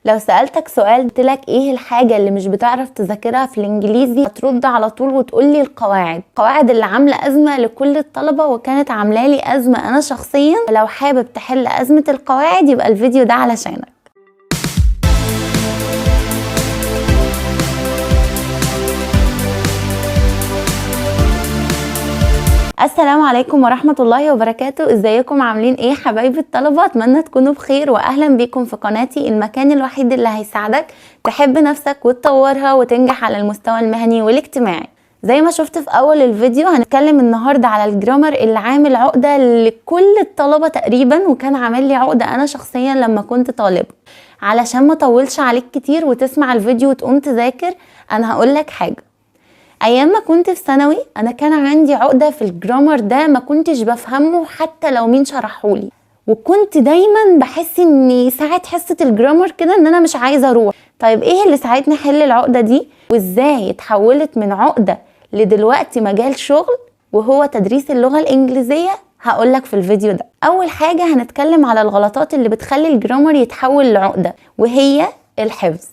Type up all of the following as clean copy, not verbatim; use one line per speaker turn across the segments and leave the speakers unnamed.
لو سألتك سؤال قلتلك ايه الحاجة اللي مش بتعرف تذاكرها في الانجليزي، هترد على طول وتقولي القواعد اللي عاملة أزمة لكل الطلبة، وكانت عاملالي أزمة أنا شخصيا. لو حابب تحل أزمة القواعد يبقى الفيديو ده علشانك. السلام عليكم ورحمة الله وبركاته. ازيكم عاملين ايه حبايبي الطلبة؟ اتمنى تكونوا بخير واهلا بيكم في قناتي، المكان الوحيد اللي هيساعدك تحب نفسك وتطورها وتنجح على المستوى المهني والاجتماعي. زي ما شفت في اول الفيديو هنتكلم النهاردة على الجرامر اللي عامل عقدة لكل الطلبة تقريبا، وكان عامل لي عقدة انا شخصيا لما كنت طالب. علشان ما طولش عليك كتير وتسمع الفيديو وتقوم تذاكر، انا هقولك حاجة. ايام ما كنت في ثانوي انا كان عندي عقده في الجرامر ده، ما كنتش بفهمه حتى لو مين شرحهولي، وكنت دايما بحس اني ساعات حصه الجرامر كده ان انا مش عايزه اروح. طيب ايه اللي ساعدني احل العقده دي، وازاي اتحولت من عقده لدلوقتي مجال شغل وهو تدريس اللغه الانجليزيه؟ هقولك في الفيديو ده. اول حاجه هنتكلم على الغلطات اللي بتخلي الجرامر يتحول لعقده، وهي الحفظ.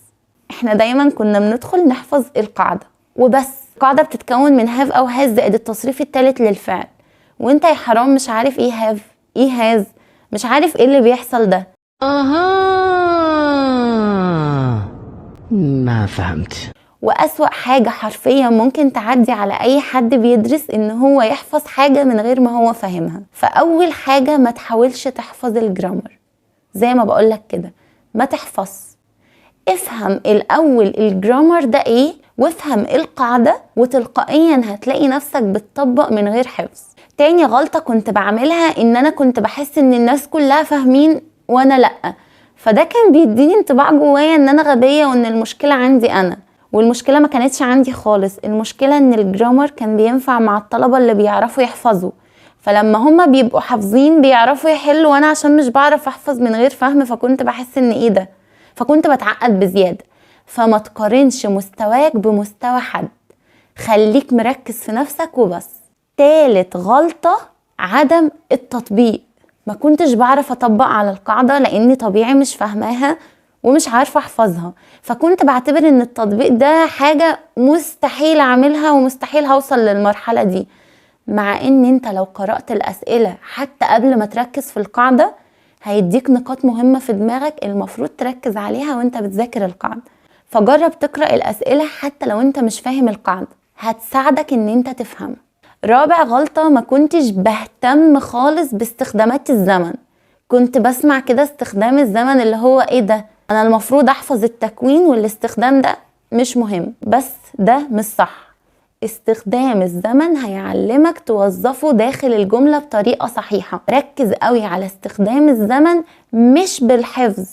احنا دايما كنا بندخل نحفظ القاعده وبس. القاعدة بتتكون من هاف أو هاز زائد التصريف الثالث للفعل، وانت يا حرام مش عارف ايه هاف ايه هاز، مش عارف ايه اللي بيحصل ده.
ما فهمت.
وأسوأ حاجة حرفيا ممكن تعدي على أي حد بيدرس إن هو يحفظ حاجة من غير ما هو فاهمها. فأول حاجة ما تحاولش تحفظ الجرامر، زي ما بقولك كده ما تحفظ. افهم الأول الجرامر ده ايه، وافهم القاعدة، وتلقائيا هتلاقي نفسك بتطبق من غير حفظ. تاني غلطة كنت بعملها ان انا كنت بحس ان الناس كلها فاهمين وانا لأ، فده كان بيديني انطباع جوايا ان انا غبية وان المشكلة عندي انا. والمشكلة ما كانتش عندي خالص، المشكلة ان الجرامر كان بينفع مع الطلبة اللي بيعرفوا يحفظوا، فلما هما بيبقوا حافظين بيعرفوا يحلوا، وانا عشان مش بعرف احفظ من غير فهم فكنت بحس ان ايه ده، فكنت بتعقد بزيادة. فما تقارنش مستواك بمستوى حد، خليك مركز في نفسك وبس. تالت غلطة عدم التطبيق. ما كنتش بعرف اطبق على القاعدة لاني طبيعي مش فاهماها ومش عارفة احفظها، فكنت بعتبر ان التطبيق ده حاجة مستحيل اعملها ومستحيل هوصل للمرحلة دي. مع ان انت لو قرأت الاسئلة حتى قبل ما تركز في القاعدة هيديك نقاط مهمة في دماغك المفروض تركز عليها وانت بتذاكر القاعدة. فجرب تقرأ الأسئلة حتى لو انت مش فاهم القاعدة، هتساعدك ان انت تفهم. رابع غلطة، ما كنتش بهتم خالص باستخدامات الزمن. كنت بسمع كده استخدام الزمن اللي هو ايه ده، انا المفروض احفظ التكوين والاستخدام ده مش مهم، بس ده مش صح. استخدام الزمن هيعلمك توظفه داخل الجملة بطريقة صحيحة. ركز قوي على استخدام الزمن مش بالحفظ،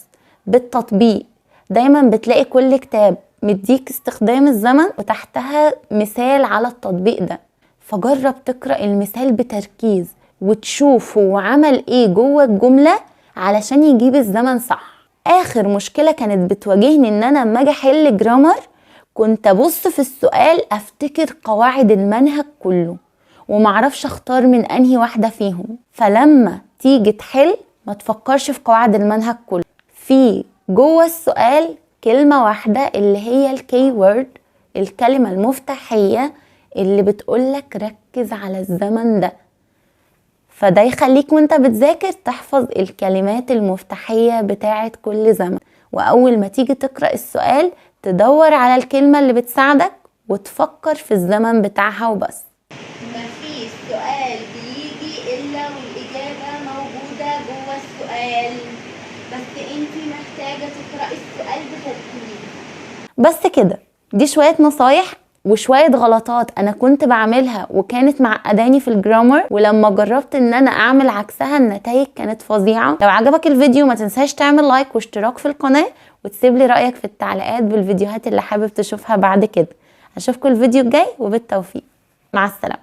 بالتطبيق. دايما بتلاقي كل كتاب مديك استخدام الزمن وتحتها مثال على التطبيق ده، فجرب تقرأ المثال بتركيز وتشوف هو عمل ايه جوه الجملة علشان يجيب الزمن صح. اخر مشكلة كانت بتواجهني ان انا لما اجي احل جرامر كنت ابص في السؤال افتكر قواعد المنهج كله ومعرفش اختار من انهي واحدة فيهم، فلما تيجي تحل ما تفكرش في قواعد المنهج كله، في جوه السؤال كلمة واحدة اللي هي الكي وورد، الكلمة المفتاحية اللي بتقولك ركز على الزمن ده. فده يخليك وانت بتذاكر تحفظ الكلمات المفتاحية بتاعت كل زمن، وأول ما تيجي تقرأ السؤال تدور على الكلمة اللي بتساعدك وتفكر في الزمن بتاعها وبس.
مفيش سؤال بيجي إلا والإجابة موجودة جوه السؤال، بس انتي محتاجة تقرأي السؤال بتركيز.
بس كده، دي شوية نصايح وشوية غلطات انا كنت بعملها وكانت معقداني في الجرامر، ولما جربت ان انا اعمل عكسها النتائج كانت فظيعة. لو عجبك الفيديو ما تنساش تعمل لايك واشتراك في القناة، وتسيب لي رأيك في التعليقات بالفيديوهات اللي حابب تشوفها بعد كده. اشوفكم الفيديو الجاي وبالتوفيق، مع السلامة.